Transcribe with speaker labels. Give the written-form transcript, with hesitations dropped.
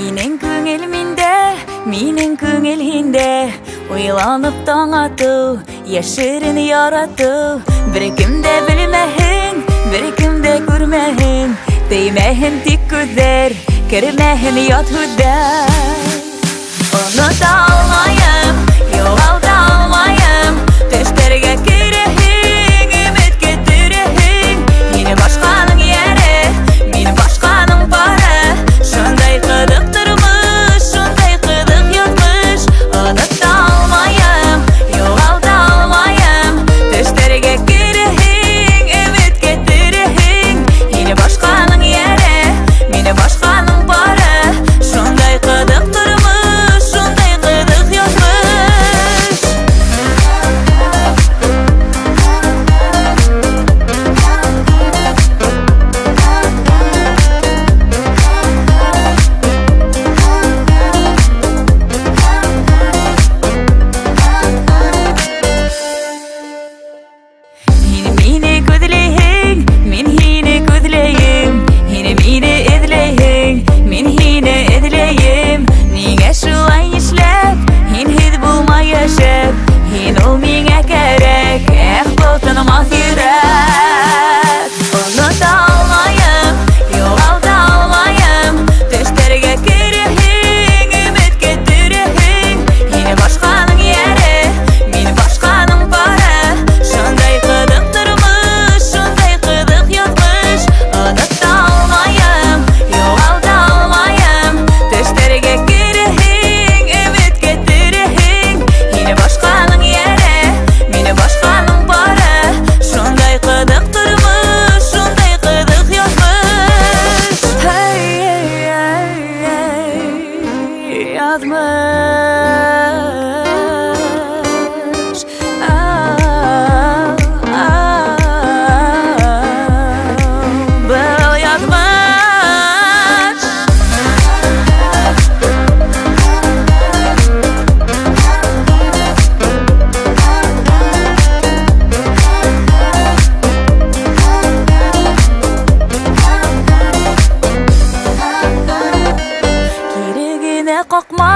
Speaker 1: Минең күңел миндә, минең күңел һиндә. Уйланып таң ату, яшерен ярату. Бер кем дә белмәһен, бер кем дә күрмәһен. Теймәһен тик күҙҙәр, кермәһен ят һүҙҙәр. Онота алмайым, юғалта алмайым. Төштәргә керәһең, өмөт көтөрәһең. Һине башҡаның йәре, мин башҡаның бары. Шундай ҡыҙыҡ тормош, шундай ҡыҙыҡ ятмыш. Онота алмайым, юғалта алмайым. Төштәргә керәһең, өмөт көтөрәһең. Һине башҡаның йәре, мине башҡаның бары. Шундай ҡыҙык тормош, шундай ҡыҙыҡ ятмыш. Һин мине күҙләйһең, мин һине күҙләйем. Һин мине эҙләйһең, мин һине эҙләйем. Нигә шулай нишләп, һинһеҙ булмай йәшәп? Һин ул миңә кәрәк, был тынмаҫ йөрәк. Онота алмайым, юғалта алмайым. Төштәргә керәһең, өмөт көтөрәһең. Һине башҡаның йәре, мин башҡаның бары. Шундай ҡыҙыҡ тормош, шундай ҡыҙыҡ ятмыш. Онота алмайым, юғалта алмайым. Төштәргә керәһең, өмөт көтөрәһең. Һине башҡаның йәре, мине башҡаның бары. Шундай ҡыҙык тормош, шундай ҡыҙык ятмыш. Ятмыш. Был ятмыш. Кире генә ҡаҡма,